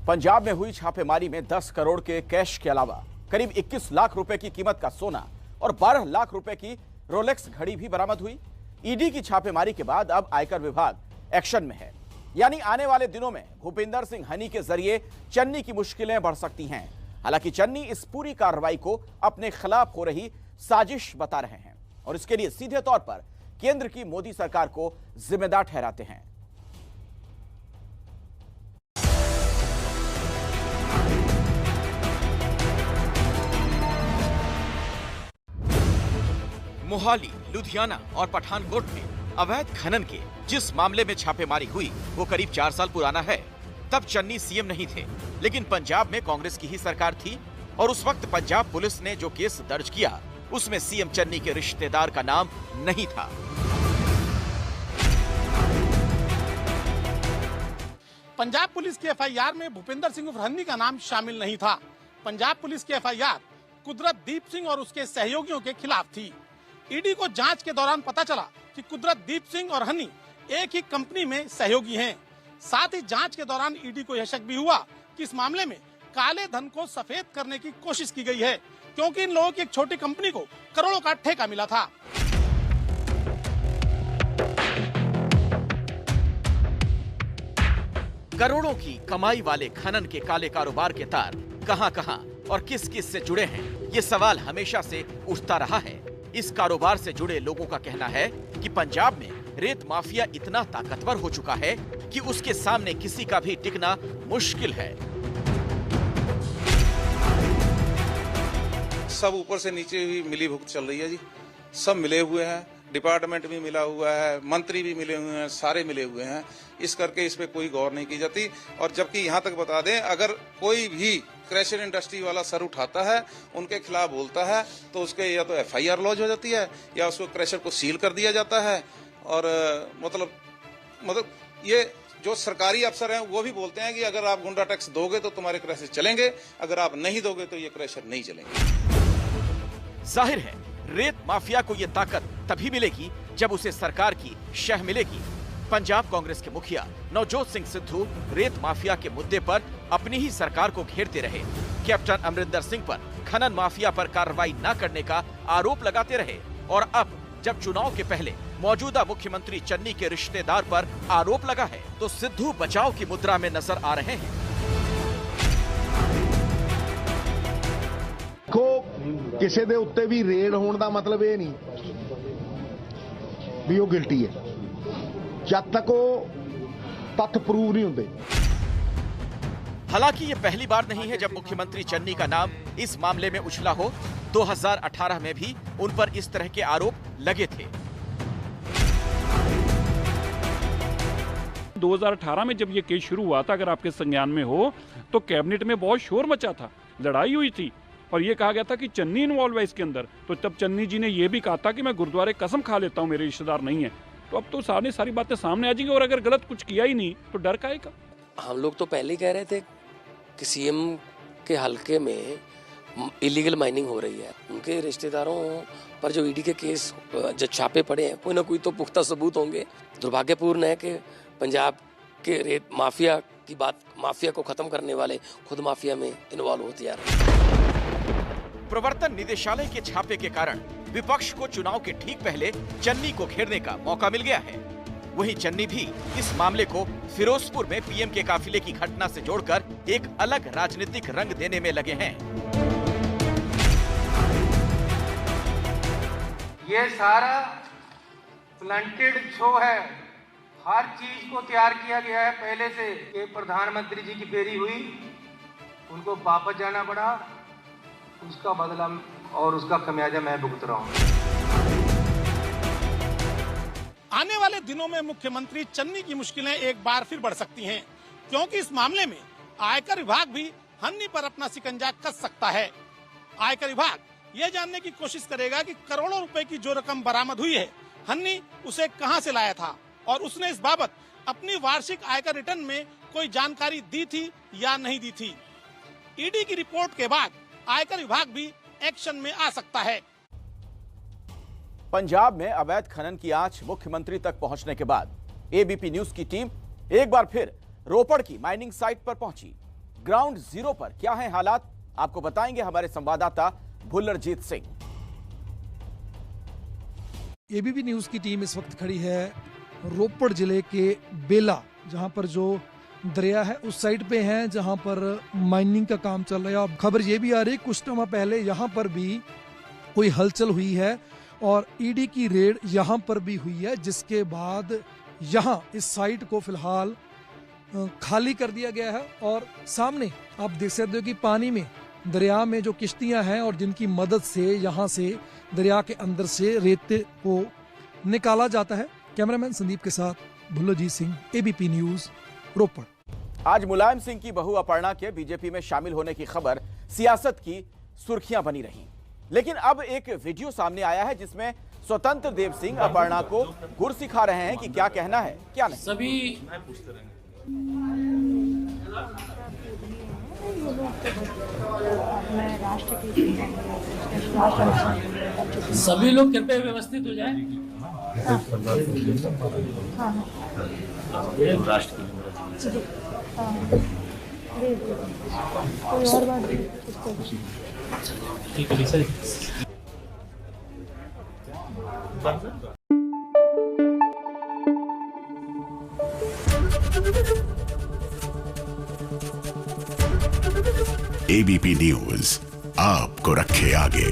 पंजाब में हुई छापेमारी में 10 करोड़ के कैश के अलावा करीब 21 लाख रुपए की कीमत का सोना और 12 लाख रुपए की रोलेक्स घड़ी भी बरामद हुई। ईडी की छापेमारी के बाद अब आयकर विभाग एक्शन में है, यानी आने वाले दिनों में भूपिंदर सिंह हनी के जरिए चन्नी की मुश्किलें बढ़ सकती हैं। हालांकि चन्नी इस पूरी कार्रवाई को अपने खिलाफ हो रही साजिश बता रहे हैं और इसके लिए सीधे तौर पर केंद्र की मोदी सरकार को जिम्मेदार ठहराते हैं। मोहाली, लुधियाना और पठानकोट में अवैध खनन के जिस मामले में छापेमारी हुई वो करीब 4 साल पुराना है। तब चन्नी सीएम नहीं थे, लेकिन पंजाब में कांग्रेस की ही सरकार थी और उस वक्त पंजाब पुलिस ने जो केस दर्ज किया उसमें सीएम चन्नी के रिश्तेदार का नाम नहीं था। पंजाब पुलिस की एफआईआर में भूपिंदर सिंह उर्फ हन्नी का नाम शामिल नहीं था। पंजाब पुलिस की एफआईआर कुदरतदीप सिंह और उसके सहयोगियों के खिलाफ थी। ईडी को जांच के दौरान पता चला कि कुदरतदीप सिंह और हनी एक ही कंपनी में सहयोगी हैं। साथ ही जांच के दौरान ईडी को यह शक भी हुआ कि इस मामले में काले धन को सफेद करने की कोशिश की गई है, क्योंकि इन लोगों की एक छोटी कंपनी को करोड़ों का ठेका मिला था। करोड़ों की कमाई वाले खनन के काले कारोबार के तार कहां-कहां और किस-किस से जुड़े हैं, ये सवाल हमेशा से उठता रहा है। इस कारोबार से जुड़े लोगों का कहना है कि पंजाब में रेत माफिया इतना ताकतवर हो चुका है कि उसके सामने किसी का भी टिकना मुश्किल है। सब ऊपर से नीचे ही मिली भुगत चल रही है जी। सब मिले हुए हैं, डिपार्टमेंट भी मिला हुआ है, मंत्री भी मिले हुए हैं, सारे मिले हुए हैं। इस करके इस पे कोई गौर नहीं की जाती। और जबकि यहाँ तक बता दें, अगर कोई भी क्रशर इंडस्ट्री वाला सर उठाता है, उनके खिलाफ बोलता है, तो उसके या तो एफआईआर लॉन्च हो जाती है या उसको क्रशर को सील कर दिया जाता है। और मतलब ये जो सरकारी अफसर हैं वो भी बोलते हैं कि अगर आप गुंडा टैक्स दोगे तो तुम्हारे क्रशर चलेंगे, अगर आप नहीं दोगे तो ये क्रशर नहीं चलेंगे। जाहिर है रेत माफिया को ये ताकत तभी मिलेगी जब उसे सरकार की शह मिलेगी। पंजाब कांग्रेस के मुखिया नवजोत सिंह सिद्धू रेत माफिया के मुद्दे पर अपनी ही सरकार को घेरते रहे। कैप्टन अमरिंदर सिंह पर खनन माफिया पर कार्रवाई न करने का आरोप लगाते रहे और अब जब चुनाव के पहले मौजूदा मुख्यमंत्री चन्नी के रिश्तेदार पर आरोप लगा है तो सिद्धू बचाव की मुद्रा में नजर आ रहे हैं। ਕਿਸੇ ਦੇ ਉੱਤੇ ਵੀ ਰੇਡ ਹੋਣ ਦਾ ਮਤਲਬ ਇਹ ਨਹੀਂ ਵੀ ਉਹ ਗਿਲਟੀ ਹੈ, ਜਦ ਤੱਕ ਉਹ ਤੱਥ ਪ੍ਰੂਵ नहीं ਹੁੰਦੇ। हालांकि ये पहली बार नहीं है जब मुख्यमंत्री चन्नी का नाम इस मामले में उछला हो। 2018 में भी उन पर इस तरह के आरोप लगे थे। 2018 में जब ये केस शुरू हुआ था, अगर आपके संज्ञान में हो, तो कैबिनेट में बहुत शोर मचा था, लड़ाई हुई थी और ये कहा गया था कि चन्नी इन्वॉल्व है इसके अंदर। तो तब चन्नी जी ने ये भी कहा था कि मैं गुरुद्वारे कसम खा लेता हूँ मेरे रिश्तेदार नहीं है। तो अब तो सारी बातें सामने आ जाएंगी और अगर गलत कुछ किया ही नहीं तो डर काहे का। हम लोग तो पहले ही कह रहे थे कि सीएम के हलके में इलीगल माइनिंग हो रही है। उनके रिश्तेदारों पर जो ईडी के केस जो छापे पड़े हैं, कोई ना कोई तो पुख्ता सबूत होंगे। दुर्भाग्यपूर्ण है कि पंजाब के रेत माफिया की बात, माफिया को खत्म करने वाले खुद माफिया में इन्वॉल्व होते जा रहे हैं। प्रवर्तन निदेशालय के छापे के कारण विपक्ष को चुनाव के ठीक पहले चन्नी को घेरने का मौका मिल गया है। वहीं चन्नी भी इस मामले को फिरोजपुर में पीएम के काफिले की घटना से जोड़कर एक अलग राजनीतिक रंग देने में लगे हैं। ये सारा प्लांटेड शो है। हर चीज को तैयार किया गया है पहले से। कि प्रधानमंत्री जी की फेरी हुई, उनको वापस जाना पड़ा, उसका बदला और उसका खमियाजा मैं भुगत रहा हूँ। आने वाले दिनों में मुख्यमंत्री चन्नी की मुश्किलें एक बार फिर बढ़ सकती हैं, क्योंकि इस मामले में आयकर विभाग भी हन्नी पर अपना शिकंजा कस सकता है। आयकर विभाग यह जानने की कोशिश करेगा कि करोड़ों रुपए की जो रकम बरामद हुई है, हन्नी उसे कहां से लाया था और उसने इस बाबत अपनी वार्षिक आयकर रिटर्न में कोई जानकारी दी थी या नहीं दी थी। ईडी की रिपोर्ट के बाद आयकर विभाग भी एक्शन में आ सकता है। पंजाब में अवैध खनन की आंच मुख्यमंत्री तक पहुंचने के बाद एबीपी न्यूज की टीम एक बार फिर रोपड़ की माइनिंग साइट पर पहुंची। ग्राउंड जीरो पर क्या है हालात, आपको बताएंगे हमारे संवाददाता भुल्लरजीत सिंह। एबीपी न्यूज की टीम इस वक्त खड़ी है रोपड़ जिले के बेला, जहां पर जो दरिया है उस साइड पे है जहां पर माइनिंग का काम चल रहा है। अब खबर ये भी आ रही कुछ समय पहले यहां पर भी कोई हलचल हुई है और ईडी की रेड यहां पर भी हुई है, जिसके बाद यहां इस साइट को फिलहाल खाली कर दिया गया है। और सामने आप देख सकते हो कि पानी में दरिया में जो किश्तियां हैं और जिनकी मदद से यहां से दरिया के अंदर से रेत को निकाला जाता है। कैमरामैन संदीप के साथ भुल्लरजीत सिंह, एबीपी न्यूज, रोपड़। आज मुलायम सिंह की बहू अपर्णा के बीजेपी में शामिल होने की खबर सियासत की सुर्खियां बनी रही, लेकिन अब एक वीडियो सामने आया है जिसमें स्वतंत्र देव सिंह अपर्णा को गुर सिखा रहे हैं कि क्या कहना है क्या नहीं। सभी लोग कृपया व्यवस्थित हो जाए। राष्ट्र कोई और बात ठीक है सर। एबीपी न्यूज आपको रखे आगे।